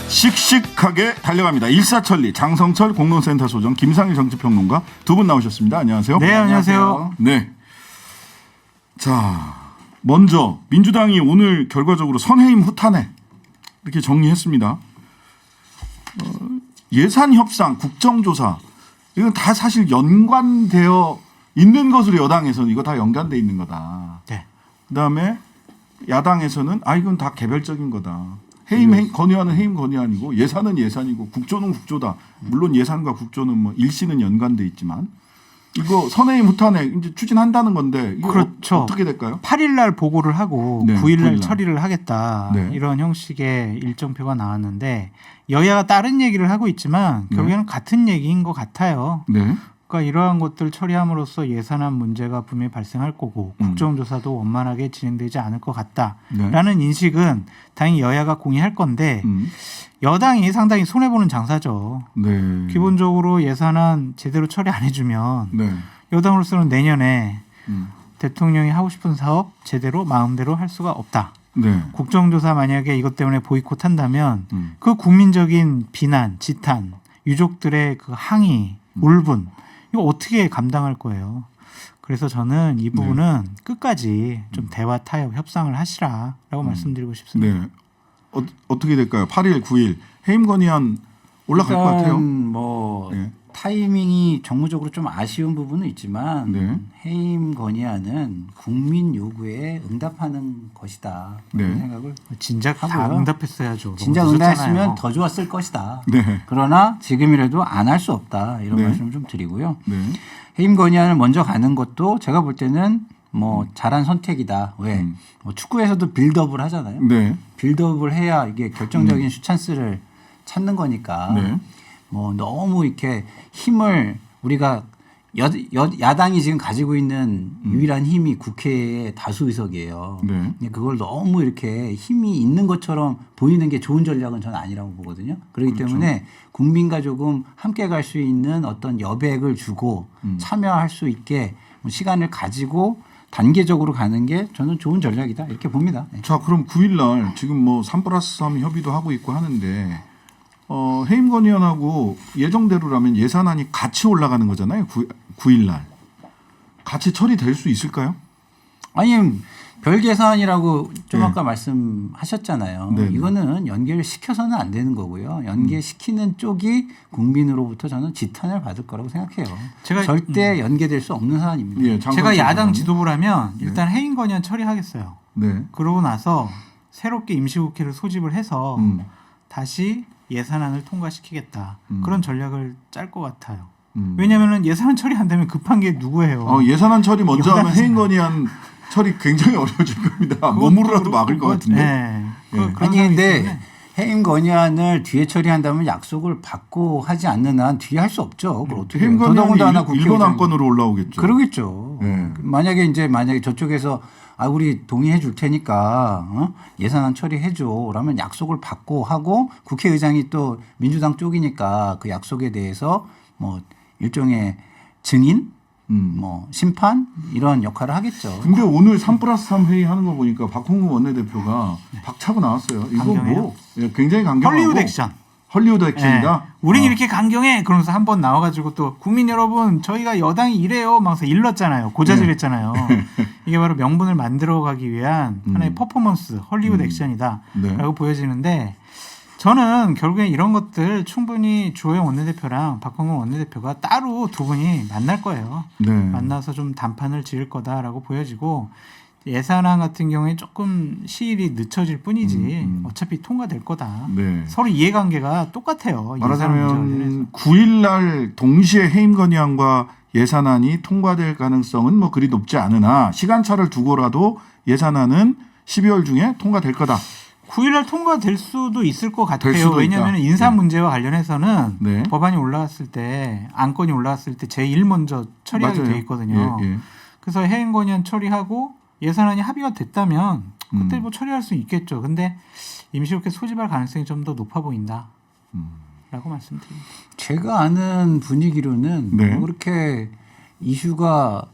씩씩하게 달려갑니다. 일사천리 장성철 공론센터 소장 김상일 정치평론가 두 분 나오셨습니다. 안녕하세요. 네, 안녕하세요. 네. 자, 먼저 민주당이 오늘 결과적으로 선해임 후타네 이렇게 정리했습니다. 예산 협상, 국정조사 이건 다 사실 연관되어 있는 것으로 여당에서는 이거 다 연관돼 있는 거다. 네. 그다음에 야당에서는 이건 다 개별적인 거다. 해임 건의안은 해임 건의안이고 예산은 예산이고 국조는 국조다. 물론 예산과 국조는 뭐 일시는 연관돼 있지만 이거 선해임 후타네 이제 추진한다는 건데 이거 그렇죠. 어떻게 될까요? 8일 날 보고를 하고 네, 9일 날 9일 날. 처리를 하겠다. 네. 이런 형식의 일정표가 나왔는데 여야가 다른 얘기를 하고 있지만 네. 결국에는 같은 얘기인 것 같아요. 네. 그러니까 이러한 것들 처리함으로써 예산안 문제가 분명히 발생할 거고 국정조사도 원만하게 진행되지 않을 것 같다라는 네. 인식은 당연히 여야가 공유할 건데 여당이 상당히 손해보는 장사죠. 네. 기본적으로 예산안 제대로 처리 안 해주면 네. 여당으로서는 내년에 대통령이 하고 싶은 사업 제대로 마음대로 할 수가 없다. 네. 국정조사 만약에 이것 때문에 보이콧한다면 그 국민적인 비난, 지탄, 유족들의 그 항의, 울분 이거 어떻게 감당할 거예요. 그래서 저는 이 부분은 끝까지 좀 대화 타협 협상을 하시라라고 말씀드리고 싶습니다. 네. 어떻게 될까요? 8일, 9일 해임 건의안 올라갈 것 같아요. 뭐 네. 타이밍이 정무적으로 좀 아쉬운 부분은 있지만 네. 해임 건의안은 국민 요구에 응답하는 것이다. 네. 그런 생각을 진작 다 하고요. 응답했어야죠. 진짜 너무 늦었잖아요. 응답했으면 더 좋았을 것이다. 네. 그러나 지금이라도 안 할 수 없다. 이런 네. 말씀을 좀 드리고요. 네. 해임 건의안을 먼저 가는 것도 제가 볼 때는 뭐 잘한 선택이다. 왜? 뭐 축구에서도 빌드업을 하잖아요. 네. 빌드업을 해야 이게 결정적인 슈찬스를 찾는 거니까 네. 뭐 너무 이렇게 힘을 우리가 야당이 지금 가지고 있는 유일한 힘이 국회의 다수 의석이에요. 네. 근데 그걸 너무 이렇게 힘이 있는 것처럼 보이는 게 좋은 전략은 저는 아니라고 보거든요. 그렇기 그렇죠. 때문에 국민과 조금 함께 갈 수 있는 어떤 여백을 주고 참여할 수 있게 시간을 가지고 단계적으로 가는 게 저는 좋은 전략이다 이렇게 봅니다. 네. 자, 그럼 9일 날 지금 뭐 3+3 협의도 하고 있고 하는데 해임 건의안하고 예정대로라면 예산안이 같이 올라가는 거잖아요. 9일 날. 같이 처리될 수 있을까요? 아니 별계산이라고 좀 네. 아까 말씀하셨잖아요. 네, 네. 이거는 연계시켜서는 안 되는 거고요. 연계시키는 쪽이 국민으로부터 저는 지탄을 받을 거라고 생각해요. 제가- 절대 연계될 수 없는 사안입니다. 예, 제가 장성철 야당 소장님. 지도부라면 네. 일단 해임 건의안 처리하겠어요. 네. 그러고 나서 새롭게 임시국회를 소집을 해서 다시 예산안을 통과시키겠다. 그런 전략을 짤 것 같아요. 왜냐하면 예산안 처리 안 되면 급한 게 누구예요? 예산안 처리 먼저 하면 여당이잖아요. 해임 건의안 처리 굉장히 어려워질 겁니다. 몸으로라도 막을 것 같은데. 네. 예. 그런 아니 상황이기 근데 때문에. 해임 건의안을 뒤에 처리한다면 약속을 받고 하지 않는 한 뒤에 할 수 없죠. 그걸 어떻게 해임 해요? 건의안이 더더군다나 일본 국회의장이- 안건으로 올라오겠죠. 그러겠죠. 네. 만약에 저쪽에서 우리 동의해 줄 테니까 예산안 처리해 줘. 라면 약속을 받고 하고 국회의장이 또 민주당 쪽이니까 그 약속에 대해서 뭐 일종의 증인 뭐 심판 이런 역할을 하겠죠. 근데 오늘 3+3 회의 하는 거 보니까 박홍근 원내대표가 박차고 나왔어요. 이거 강경해요? 뭐 굉장히 강경하고 헐리우드 액션. 헐리우드 액션이다. 네. 우린 이렇게 강경해. 그러면서 한 번 나와가지고 또 국민 여러분 저희가 여당이 이래요. 막서 일렀잖아요. 고자질했잖아요. 이게 바로 명분을 만들어가기 위한 하나의 퍼포먼스 헐리우드 액션이다라고 네. 보여지는데 저는 결국에 이런 것들 충분히 주호영 원내대표랑 박홍근 원내대표가 따로 두 분이 만날 거예요. 네. 만나서 좀談판을 지을 거다라고 보여지고 예산안 같은 경우에 조금 시일이 늦춰질 뿐이지 어차피 통과될 거다. 네. 서로 이해관계가 똑같아요. 예산 문제와 관련해서. 말하자면 9일 날 동시에 해임 건의안과 예산안이 통과될 가능성은 뭐 그리 높지 않으나 시간차를 두고라도 예산안은 12월 중에 통과될 거다. 9일날 통과될 수도 있을 것 될 같아요. 수도 왜냐하면 있다. 인사 네. 문제와 관련해서는 네. 법안이 올라왔을 때 안건이 올라왔을 때 제일 먼저 처리하게 맞아요. 돼 있거든요. 예, 예. 그래서 해임 건의안 처리하고 예산안이 합의가 됐다면 그때 뭐 처리할 수 있겠죠. 근데 임시국회 소집할 가능성이 좀 더 높아 보인다라고 말씀드립니다. 제가 아는 분위기로는 네. 뭐 그렇게 이슈가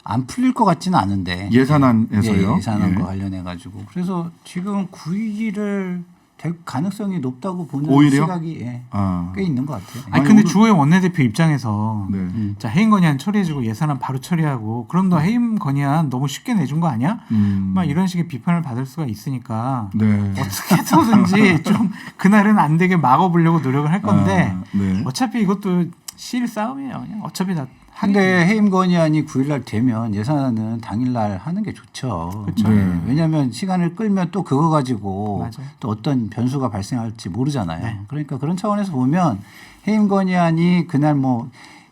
안 풀릴 것 같지는 않은데 예산안에서요. 예산안과 예. 관련해 가지고 그래서 지금 9일을 될 가능성이 높다고 보는 오히려? 시각이 꽤 있는 것 같아요. 아니 근데 주호영 원내대표 입장에서 네. 자 해임 건의안 처리해주고 예산안 바로 처리하고 그럼 너 해임 건의안 너무 쉽게 내준 거 아니야? 막 이런 식의 비판을 받을 수가 있으니까 네. 어떻게 해서든지 좀 그날은 안 되게 막아보려고 노력을 할 건데 네. 어차피 이것도 실 싸움이에요. 그냥 어차피 다 근데 해임 건의안이 9일날 되면 예산안은 당일날 하는 게 좋죠. 그쵸. 네. 왜냐하면 시간을 끌면 또 그거 가지고 맞아요. 또 어떤 변수가 발생할지 모르잖아요. 네. 그러니까 그런 차원에서 보면 해임 건의안이 그날 뭐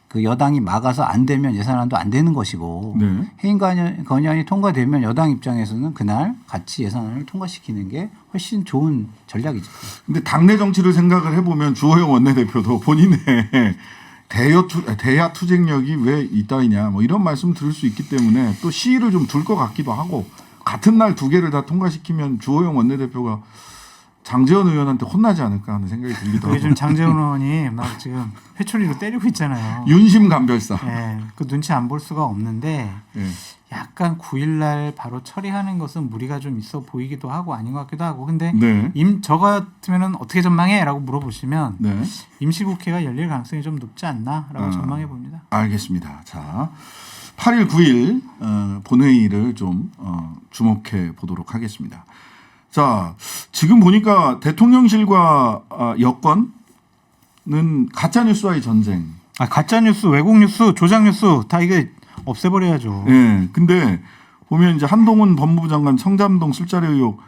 그 여당이 막아서 안 되면 예산안도 안 되는 것이고 네. 해임 건의안이 통과되면 여당 입장에서는 그날 같이 예산안을 통과시키는 게 훨씬 좋은 전략이죠. 근데 당내 정치를 생각을 해보면 주호영 원내대표도 본인의 대야 투쟁력이 왜 이따위냐 뭐 이런 말씀 들을 수 있기 때문에 또 시위를 좀 둘 것 같기도 하고 같은 날 두 개를 다 통과시키면 주호영 원내대표가 장제원 의원한테 혼나지 않을까 하는 생각이 들기도 하고. 요즘 장제원 의원이 막 지금 회초리로 때리고 있잖아요. 윤심감별사. 예, 그 눈치 안 볼 수가 없는데 예. 약간 9일날 바로 처리하는 것은 무리가 좀 있어 보이기도 하고 아닌 것 같기도 하고 근데 네. 저 같으면은 어떻게 전망해?라고 물어보시면 네. 임시국회가 열릴 가능성이 좀 높지 않나라고 전망해 봅니다. 알겠습니다. 자, 8일, 9일 본회의를 좀 주목해 보도록 하겠습니다. 자, 지금 보니까 대통령실과 여권은 가짜 뉴스와의 전쟁. 아 가짜 뉴스, 왜곡 뉴스, 조작 뉴스 다 이게 없애버려야죠. 예. 근데 보면 이제 한동훈 법무부 장관 청담동 술자리 의혹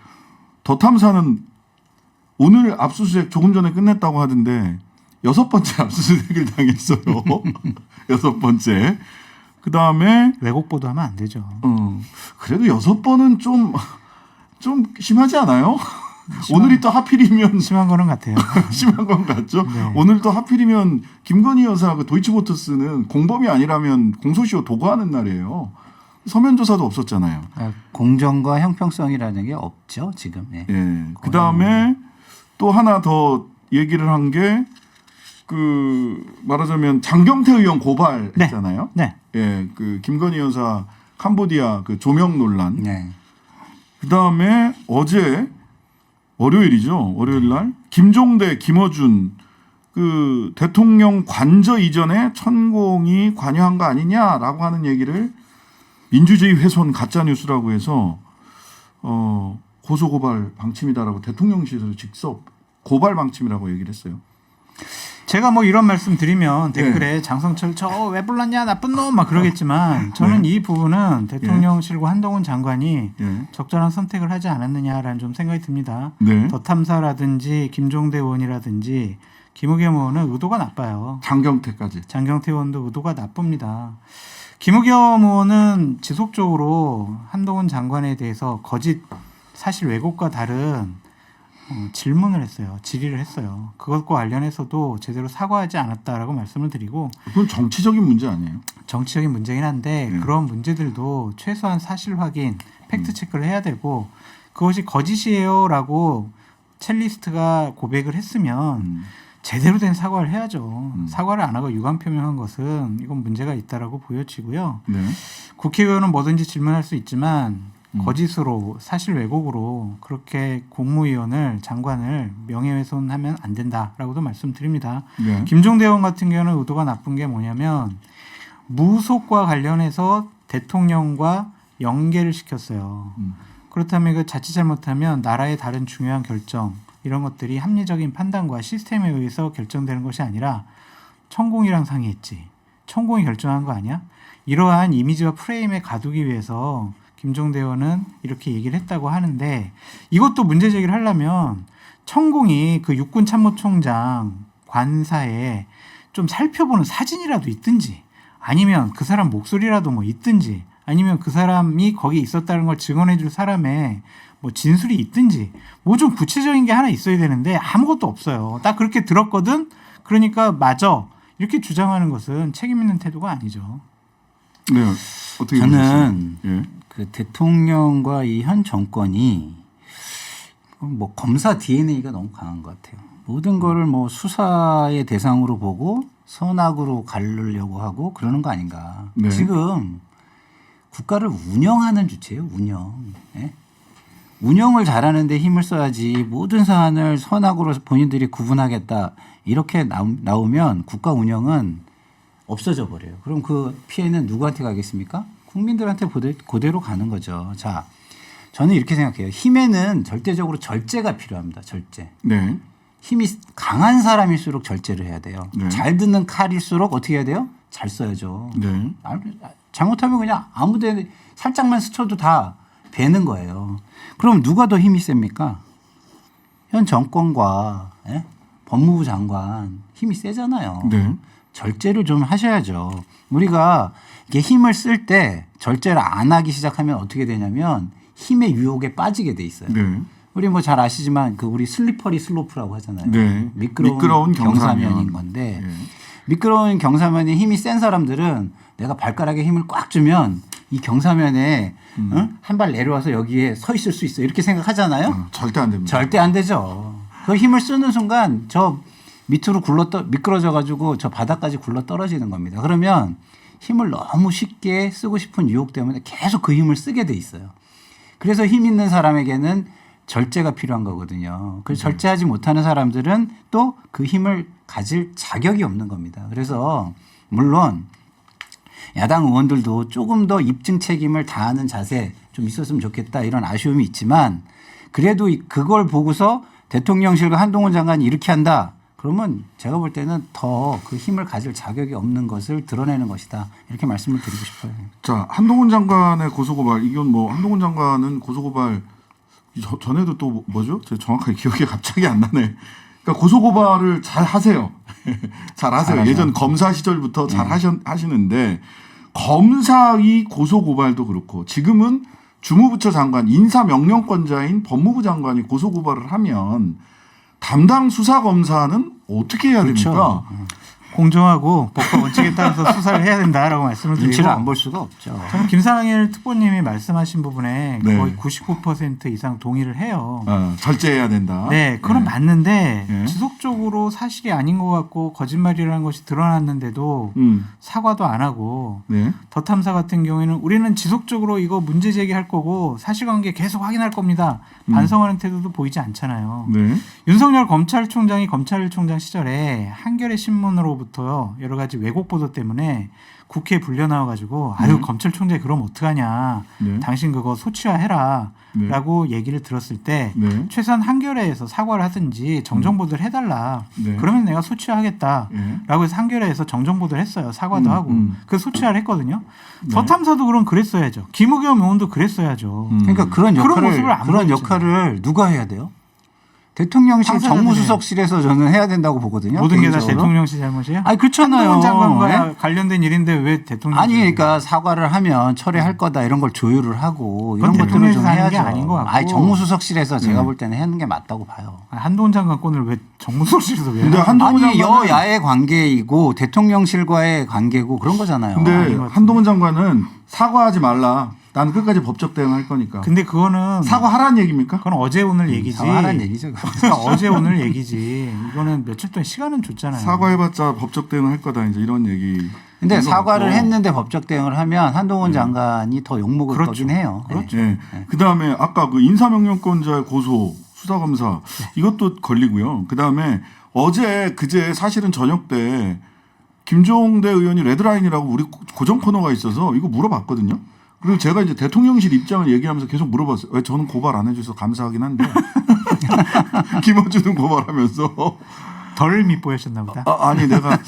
더 탐사는 오늘 압수수색 조금 전에 끝냈다고 하던데 6번째 압수수색을 당했어요. 6번째. 그 다음에 왜곡 보도하면 안 되죠. 그래도 6번은 좀 심하지 않아요? 오늘이 또 하필이면 심한 거는 같아요. 심한 건 같죠? 네. 오늘 또 하필이면 김건희 여사 그 도이치모터스는 공범이 아니라면 공소시효 도구하는 날이에요. 서면 조사도 없었잖아요. 공정과 형평성이라는 게 없죠 지금. 네. 예. 그 다음에 또 하나 더 얘기를 한 게 그 말하자면 장경태 의원 고발했잖아요. 네. 예, 그 김건희 여사 캄보디아 그 조명 논란. 네. 그 다음에 어제 월요일이죠. 월요일 날 김종대, 김어준 그 대통령 관저 이전에 천공이 관여한 거 아니냐라고 하는 얘기를 민주주의 훼손 가짜 뉴스라고 해서 고소 고발 방침이다라고 대통령실에서 직접 고발 방침이라고 얘기를 했어요. 제가 뭐 이런 말씀 드리면 댓글에 장성철 저 왜 불렀냐 나쁜 놈 막 그러겠지만 저는 이 부분은 대통령실과 한동훈 장관이 적절한 선택을 하지 않았느냐라는 좀 생각이 듭니다. 네. 더 탐사라든지 김종대 의원이라든지 김우겸 의원은 의도가 나빠요. 장경태까지. 장경태 의원도 의도가 나쁩니다. 김우겸 의원은 지속적으로 한동훈 장관에 대해서 거짓 사실 왜곡과 다른 질문을 했어요. 질의를 했어요. 그것과 관련해서도 제대로 사과하지 않았다라고 말씀을 드리고 그건 정치적인 문제 아니에요? 정치적인 문제긴 한데 그런 문제들도 최소한 사실 확인, 팩트 체크를 해야 되고 그것이 거짓이에요라고 첼리스트가 고백을 했으면 제대로 된 사과를 해야죠. 사과를 안 하고 유감 표명한 것은 이건 문제가 있다라고 보여지고요. 네. 국회의원은 뭐든지 질문할 수 있지만 거짓으로 사실 왜곡으로 그렇게 국무위원을 장관을 명예훼손하면 안 된다라고도 말씀드립니다. 네. 김종대 의원 같은 경우는 의도가 나쁜 게 뭐냐면 무속과 관련해서 대통령과 연계를 시켰어요. 그렇다면 그 자칫 잘못하면 나라의 다른 중요한 결정 이런 것들이 합리적인 판단과 시스템에 의해서 결정되는 것이 아니라 천공이랑 상의했지. 천공이 결정한 거 아니야? 이러한 이미지와 프레임에 가두기 위해서 김종대 의원은 이렇게 얘기를 했다고 하는데 이것도 문제 제기를 하려면 천공이 그 육군 참모총장 관사에 좀 살펴보는 사진이라도 있든지 아니면 그 사람 목소리라도 뭐 있든지 아니면 그 사람이 거기 있었다는 걸 증언해 줄 사람의 뭐 진술이 있든지 뭐 좀 구체적인 게 하나 있어야 되는데 아무것도 없어요. 딱 그렇게 들었거든. 그러니까 맞아. 이렇게 주장하는 것은 책임 있는 태도가 아니죠. 네. 어떻게 저는 예. 그 대통령과 이 현 정권이 뭐 검사 DNA가 너무 강한 것 같아요. 모든 거를 뭐 수사의 대상으로 보고 선악으로 가르려고 하고 그러는 거 아닌가. 네. 지금 국가를 운영하는 주체예요. 운영. 예? 운영을 잘하는데 힘을 써야지 모든 사안을 선악으로 본인들이 구분하겠다 이렇게 나오면 국가 운영은 없어져 버려요. 그럼 그 피해는 누구한테 가겠습니까? 국민들한테 그대로 가는 거죠. 자, 저는 이렇게 생각해요. 힘에는 절대적으로 절제가 필요합니다. 절제. 네. 힘이 강한 사람일수록 절제를 해야 돼요. 네. 잘 듣는 칼일수록 어떻게 해야 돼요? 잘 써야죠. 네. 잘못하면 그냥 아무데 살짝만 스쳐도 다 베는 거예요. 그럼 누가 더 힘이 셉니까? 현 정권과 법무부 장관 힘이 세잖아요. 네. 절제를 좀 하셔야죠. 우리가 이게 힘을 쓸 때 절제를 안 하기 시작하면 어떻게 되냐면 힘의 유혹에 빠지게 돼 있어요. 네. 우리 뭐 잘 아시지만 그 우리 슬리퍼리 슬로프라고 하잖아요. 네. 미끄러운 경사면. 경사면인 건데 네. 미끄러운 경사면에 힘이 센 사람들은 내가 발가락에 힘을 꽉 주면 이 경사면에 한 발 내려와서 여기에 서 있을 수 있어 이렇게 생각하잖아요. 절대 안 됩니다. 절대 안 되죠. 그 힘을 쓰는 순간 저 밑으로 미끄러져 가지고 저 바닥까지 굴러 떨어지는 겁니다. 그러면 힘을 너무 쉽게 쓰고 싶은 유혹 때문에 계속 그 힘을 쓰게 돼 있어요. 그래서 힘 있는 사람에게는 절제가 필요한 거거든요. 그래서 절제하지 못하는 사람들은 또 그 힘을 가질 자격이 없는 겁니다. 그래서 물론 야당 의원들도 조금 더 입증 책임을 다하는 자세 좀 있었으면 좋겠다 이런 아쉬움이 있지만 그래도 그걸 보고서 대통령실과 한동훈 장관이 이렇게 한다. 그러면 제가 볼 때는 더 그 힘을 가질 자격이 없는 것을 드러내는 것이다. 이렇게 말씀을 드리고 싶어요. 자, 한동훈 장관의 고소고발 이건 뭐 한동훈 장관은 고소고발 전에도 또 뭐죠? 제가 정확하게 기억이 갑자기 안 나네. 그러니까 고소고발을 잘 하세요. 잘 하세요. 잘하죠. 예전 검사 시절부터 잘 하시는데 검사의 고소고발도 그렇고 지금은 주무부처 장관 인사명령권자인 법무부 장관이 고소고발을 하면 담당 수사검사는 어떻게 해야 그렇죠. 됩니까? 공정하고 법과 원칙에 따라서 수사를 해야 된다라고 말씀을 드리고 눈치를 안 볼 수가 없죠. 저는 김상일 특보님이 말씀하신 부분에 네. 거의 99% 이상 동의를 해요. 절제해야 된다. 네, 그건 맞는데 네. 지속적으로 사실이 아닌 것 같고 거짓말이라는 것이 드러났는데도 사과도 안 하고 네. 더 탐사 같은 경우에는 우리는 지속적으로 이거 문제 제기할 거고 사실관계 계속 확인할 겁니다. 반성하는 태도도 보이지 않잖아요. 네. 윤석열 검찰총장이 검찰총장 시절에 한겨레 신문으로부터요 여러 가지 왜곡 보도 때문에 국회에 불려 나와가지고 아유 검찰총장이 그럼 어떡하냐 네. 당신 그거 소치화해라라고 얘기를 들었을 때 네. 최소한 한겨레에서 사과를 하든지 정정 보도를 해달라. 네. 그러면 내가 소치화하겠다라고 네. 해서 한겨레에서 정정 보도를 했어요. 사과도 하고 그 소치화를 했거든요. 네. 더 탐사도 그럼 그랬어야죠. 김우겸 의원도 그랬어야죠. 그러니까 그런 모습을 안 그런 보여줬잖아요. 역할을 누가 해야 돼요? 대통령실 당사자들이 정무수석실에서 저는 해야 된다고 보거든요. 모든 게 다 개인적으로. 대통령실 잘못이에요? 아니 그렇잖아요. 한동훈 장관과 네? 관련된 일인데 왜 대통령? 아니 그러니까 사과를 하면 철회할 거다 이런 걸 조율을 하고 이런 그건 것들을 좀 대통령실에서 하는 게 해야죠. 아닌 것 같고. 아니 정무수석실에서 제가 볼 때는 하는 게 맞다고 봐요. 한동훈 장관 건을 왜 정무수석실에서 왜? 근데 하나? 한동훈 아니 장관은 여야의 관계이고 대통령실과의 관계고 그런 거잖아요. 근데 아닌 것 같은데. 한동훈 장관은 사과하지 말라. 나는 끝까지 법적 대응할 거니까. 근데 그거는 사과하라는 얘기입니까? 그건 어제 오늘 얘기지. 하라는 얘기죠. 그러니까 어제 오늘 얘기지. 이거는 며칠 동안 시간은 줬잖아요. 사과해봤자 법적 대응할 거다 이제 이런 얘기. 근데 사과를 했는데 법적 대응을 하면 한동훈 장관이 더 욕먹을 그렇죠. 거긴 해요. 그렇죠. 네. 그다음에 아까 그 인사명령권자의 고소 수사검사 이것도 걸리고요. 그다음에 그제 사실은 저녁 때 김종대 의원이 레드라인이라고 우리 고정 코너가 있어서 이거 물어봤거든요. 그리고 제가 이제 대통령실 입장을 얘기하면서 계속 물어봤어요. 왜 저는 고발 안 해줘서 감사하긴 한데 김어준은 고발하면서 덜 밉보였었나 보다. 아니 내가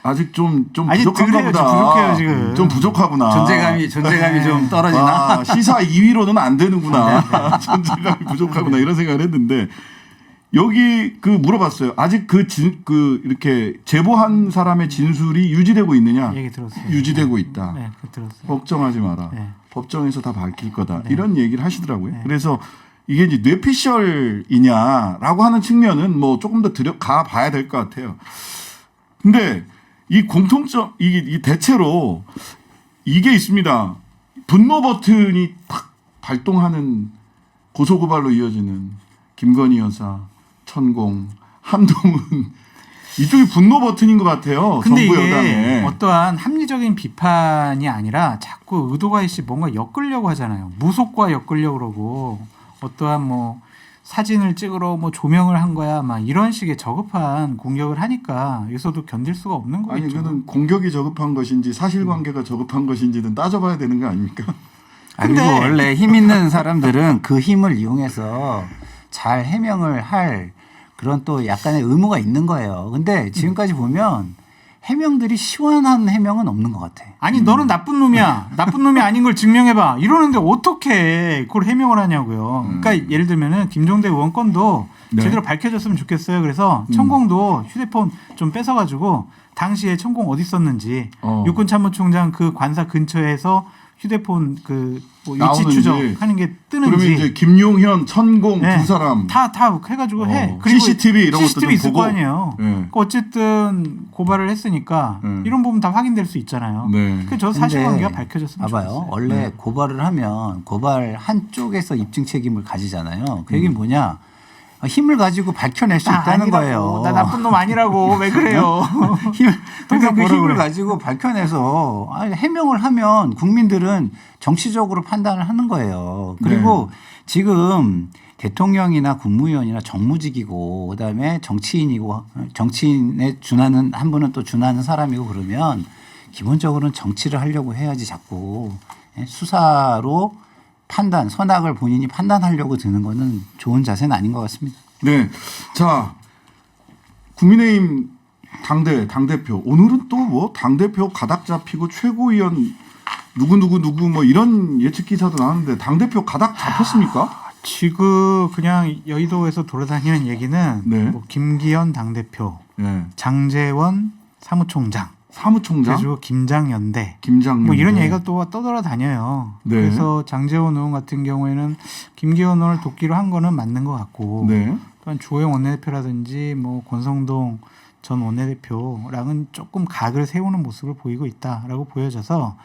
아직 좀 아니, 부족한가 그래요. 보다. 부족해요, 지금. 좀 부족하구나. 존재감이 좀 떨어지나? 시사 2위로는 안 되는구나. 존재감이 부족하구나 이런 생각을 했는데 여기 물어봤어요. 아직 이렇게 제보한 사람의 진술이 유지되고 있느냐? 얘기 들었어요. 유지되고 있다. 네, 그 들었어요. 걱정하지 마라. 네. 법정에서 다 밝힐 거다. 네. 이런 얘기를 하시더라고요. 네. 그래서 이게 이제 뇌피셜이냐라고 하는 측면은 뭐 조금 더 들어가 봐야 될 것 같아요. 근데 이 공통점, 이 대체로 이게 있습니다. 분노 버튼이 탁 발동하는 고소고발로 이어지는 김건희 여사, 천공, 한동훈 이쪽이 분노 버튼인 것 같아요. 근데 정부 이게 여당에. 어떠한 합리적인 비판이 아니라 자꾸 자꾸 의도가 있이 뭔가 엮으려고 하잖아요. 무속과 엮으려고 그러고 어떠한 뭐 사진을 찍으러 뭐 조명을 한 거야 막 이런 식의 저급한 공격을 하니까 여기서도 견딜 수가 없는 거겠죠. 아니 이거는 공격이 저급한 것인지 사실관계가 저급한 것인지는 따져봐야 되는 거 아닙니까? 그리고 근데- 원래 힘 있는 사람들은 그 힘을 이용해서 잘 해명을 할 그런 또 약간의 의무가 있는 거예요. 근데 지금까지 보면 해명들이 시원한 해명은 없는 것 같아. 아니 너는 나쁜 놈이야. 나쁜 놈이 아닌 걸 증명해봐. 이러는데 어떻게 그걸 해명을 하냐고요. 그러니까 예를 들면은 김종대 의원 건도 네. 제대로 밝혀졌으면 좋겠어요. 그래서 천공도 휴대폰 좀 뺏어가지고 당시에 천공 어디 있었는지 육군참모총장 그 관사 근처에서 휴대폰 그뭐 위치 나오는지. 추적하는 게 뜨는지 그러면 이제 김용현, 천공 네. 두 사람 다 해가지고 해. CCTV 이런 것도 CCTV 좀 있을 보고. 거 아니에요. 네. 그러니까 어쨌든 고발을 했으니까 이런 부분 다 확인될 수 있잖아요. 네. 저 사실관계가 밝혀졌으면 봐봐요. 좋겠어요. 원래 고발을 하면 고발 한쪽에서 입증 책임을 가지잖아요. 그 얘기는 뭐냐? 힘을 가지고 밝혀낼 수 있다는 거예요. 나 나쁜 놈 아니라고 왜 그래요? 그러니까 그 뭐라 힘을 그래. 가지고 밝혀내서 해명을 하면 국민들은 정치적으로 판단을 하는 거예요. 그리고 지금 대통령이나 국무위원이나 정무직이고 그다음에 정치인이고 정치인에 준하는 한 분은 또 준하는 사람이고 그러면 기본적으로는 정치를 하려고 해야지 자꾸 수사로 판단, 선악을 본인이 판단하려고 드는 거는 좋은 자세는 아닌 것 같습니다. 네. 자, 국민의힘 당대표. 오늘은 또 뭐 당대표 가닥 잡히고 최고위원 누구 뭐 이런 예측 기사도 나왔는데 당대표 가닥 잡혔습니까? 지금 그냥 여의도에서 돌아다니는 얘기는 네. 뭐 김기현 당대표, 네. 장제원 사무총장, 사무총장, 그리고 김장연대 김장년. 뭐 이런 얘기가 또 떠돌아다녀요. 네. 그래서 장제원 의원 같은 경우에는 김기현 의원을 돕기로 한 거는 맞는 것 같고 네. 또한 주호영 원내대표라든지 뭐 권성동 전 원내대표랑은 조금 각을 세우는 모습을 보이고 있다라고 보여져서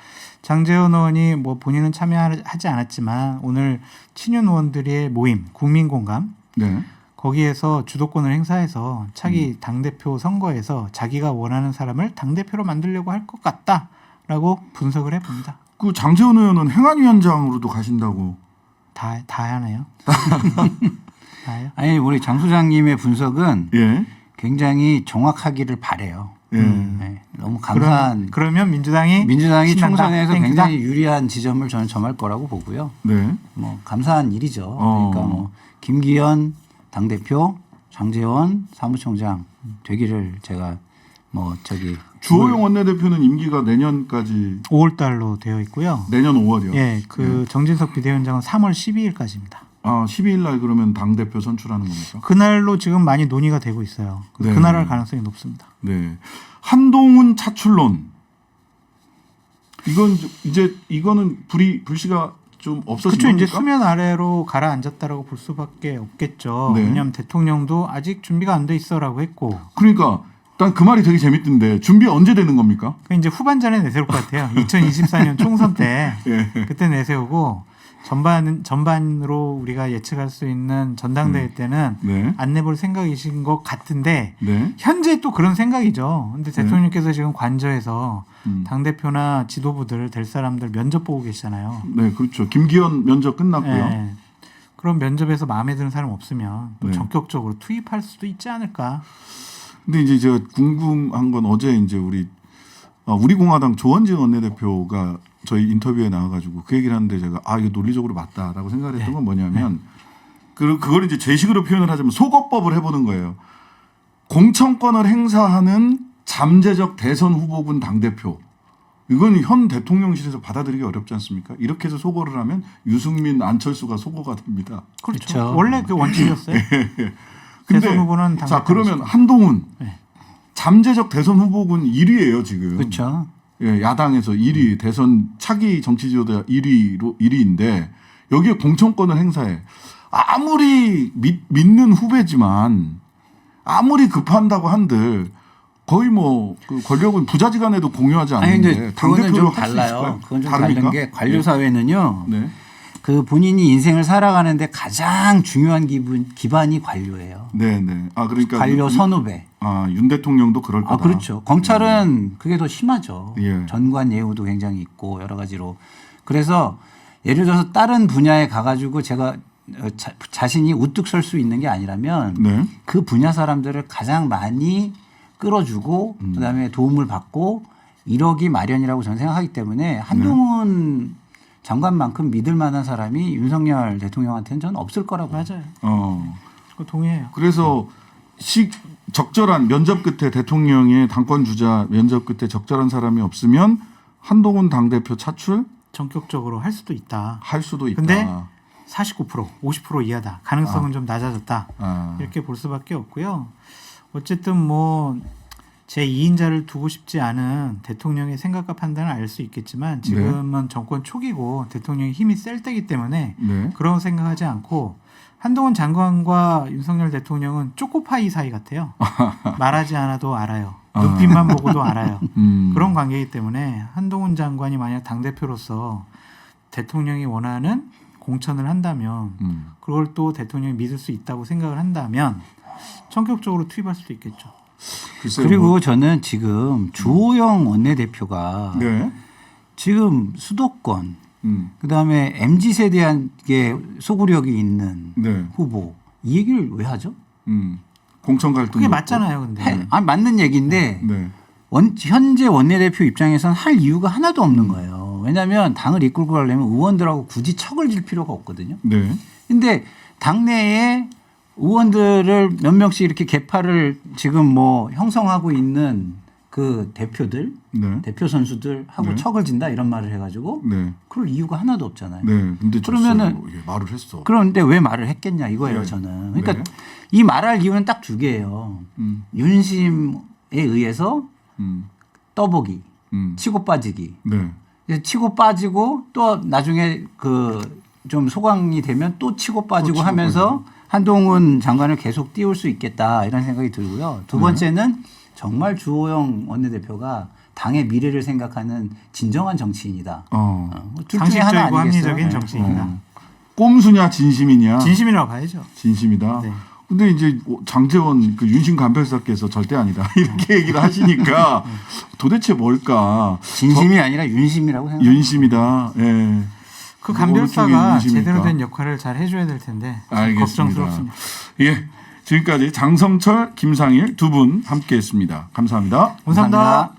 장제원 의원이 뭐 본인은 참여하지 않았지만 오늘 친윤 의원들의 모임 국민공감 네. 거기에서 주도권을 행사해서 차기 당대표 선거에서 자기가 원하는 사람을 당대표로 만들려고 할 것 같다라고 분석을 해봅니다. 그 장재원 의원은 행안위원장으로도 가신다고. 다 하네요. 다요? 아니 우리 장 소장님의 분석은 예. 굉장히 정확하기를 바래요. 예. 네, 너무 감사한. 그러면 민주당이 민주당이 신난다, 총선에서 땡큐다. 굉장히 유리한 지점을 저는 점할 거라고 보고요. 네. 뭐 감사한 일이죠. 어. 그러니까 뭐 김기현 당대표, 장제원 사무총장 되기를 제가 뭐 저기 주호영 원내대표는 임기가 내년까지 5월 달로 되어 있고요. 내년 5월이요. 예, 그 정진석 비대위원장은 3월 12일까지입니다. 아, 12일 날 그러면 당 대표 선출하는 겁니까? 그날로 지금 많이 논의가 되고 있어요. 네. 그날 할 가능성이 높습니다. 네. 한동훈 차출론. 이건 이거는 불씨가 좀 없어진 그렇죠. 이제 겁니까? 수면 아래로 가라앉았다라고 볼 수밖에 없겠죠. 네. 왜냐하면 대통령도 아직 준비가 안 돼 있어라고 했고, 그러니까 일단 그 말이 되게 재밌던데 준비 언제 되는 겁니까? 그 이제 후반전에 내세울 것 같아요. 2024년 총선 때 예. 그때 내세우고 전반으로 우리가 예측할 수 있는 전당대회 때는 네. 안 내볼 생각이신 것 같은데 네. 현재 또 그런 생각이죠. 근데 대통령께서 지금 관저에서 음. 당대표나 지도부들 될 사람들 면접 보고 계시잖아요. 네, 그렇죠. 김기현 면접 끝났고요. 예. 그런 면접에서 마음에 드는 사람 없으면 또 네. 적극적으로 투입할 수도 있지 않을까. 근데 이제 제가 궁금한 건 어제 이제 우리 공화당 조원진 원내대표가 저희 인터뷰에 나와가지고 그 얘기를 하는데 제가 이거 논리적으로 맞다라고 생각을 했던 건 뭐냐면 그걸 이제 제식으로 표현을 하자면 속어법을 해보는 거예요. 공천권을 행사하는 잠재적 대선 후보군 당대표. 이건 현 대통령실에서 받아들이기 어렵지 않습니까? 이렇게 해서 소거를 하면 유승민, 안철수가 소거가 됩니다. 그렇죠. 그렇죠. 원래 그 원칙이었어요. 근데 대선 후보는 당 자 대표 그러면 한동훈 네. 잠재적 대선 후보군 1위예요 지금. 그렇죠. 예, 야당에서 1위 대선 차기 정치지도자 1위인데 여기에 공천권을 행사해. 아무리 믿는 후배지만 아무리 급한다고 한들 거의 뭐 그 권력은 부자지간에도 공유하지 아니 근데 않는데 그거는 당대표로 좀 할 수 달라요. 있을까요? 그건 좀 다릅니까? 다른 게 관료 사회는요. 네. 그 본인이 인생을 살아가는데 가장 중요한 기반이 관료예요. 네, 네. 그러니까 관료 선후배. 윤 대통령도 그럴 거다. 그렇죠. 검찰은 그게 더 심하죠. 예. 전관 예우도 굉장히 있고 여러 가지로 그래서 예를 들어서 다른 분야에 가가지고 제가 자신이 우뚝 설 수 있는 게 아니라면 네. 그 분야 사람들을 가장 많이 끌어주고 그다음에 도움을 받고 이러기 마련이라고 저는 생각하기 때문에 한동훈 장관만큼 믿을 만한 사람이 윤석열 대통령한테는 저는 없을 거라고 봐요. 맞아요. 그거 동의해요. 그래서 적절한 면접 끝에 대통령의 당권 주자 면접 끝에 적절한 사람이 없으면 한동훈 당대표 차출 전격적으로 할 수도 있다. 할 수도 있다. 근데 49%, 50% 이하다. 가능성은 좀 낮아졌다. 이렇게 볼 수밖에 없고요. 어쨌든 뭐 제 2인자를 두고 싶지 않은 대통령의 생각과 판단을 알 수 있겠지만 지금은 정권 초기고 대통령이 힘이 셀 때기 때문에 네. 그런 생각하지 않고 한동훈 장관과 윤석열 대통령은 초코파이 사이 같아요. 말하지 않아도 알아요. 눈빛만 보고도 알아요. 그런 관계이기 때문에 한동훈 장관이 만약 당대표로서 대통령이 원하는 공천을 한다면 그걸 또 대통령이 믿을 수 있다고 생각을 한다면 전격적으로 투입할 수도 있겠죠. 그리고 저는 지금 주호영 원내대표가 네. 지금 수도권 그다음에 MZ세대에게 소구력이 있는 네. 후보 이 얘기를 왜 하죠? 공천 갈등 그게 맞잖아요. 근데 아니, 맞는 얘기인데 네. 현재 원내대표 입장에서는 할 이유가 하나도 없는 거예요. 왜냐하면 당을 이끌고 가려면 의원들하고 굳이 척을 질 필요가 없거든요. 네. 근데 당내에 의원들을 몇 명씩 이렇게 개파를 지금 뭐 형성하고 있는 그 대표들, 네. 대표 선수들하고 네. 척을 진다 이런 말을 해가지고 네. 그럴 이유가 하나도 없잖아요. 네. 근데 그러면은 예, 말을 했어. 그런데 왜 말을 했겠냐 이거예요. 네. 저는. 그러니까 네. 이 말할 이유는 딱 두 개예요. 윤심에 의해서 떠보기, 치고 빠지기. 네. 이제 치고 빠지고 또 나중에 그 좀 소강이 되면 또 치고 빠지고 치고 하면서 한동훈 장관을 계속 띄울 수 있겠다 이런 생각이 들고요. 두 번째는 정말 주호영 원내대표가 당의 미래를 생각하는 진정한 정치인이다. 둘 중에 하나 상식적이고 아니겠어요? 합리적인 정치인이다. 꼼수냐 진심이냐? 진심이라고 봐야죠. 진심이다. 네. 근데 이제 장제원 그 윤심 간별사께서 절대 아니다 이렇게 얘기를 하시니까 도대체 뭘까? 진심이 아니라 윤심이라고 생각합니다. 윤심이다. 예. 그 어느 쪽의 간별사가 윤심일까? 제대로 된 역할을 잘 해줘야 될 텐데 알겠습니다. 걱정스럽습니다. 예. 지금까지 장성철, 김상일 두 분 함께했습니다. 감사합니다. 감사합니다.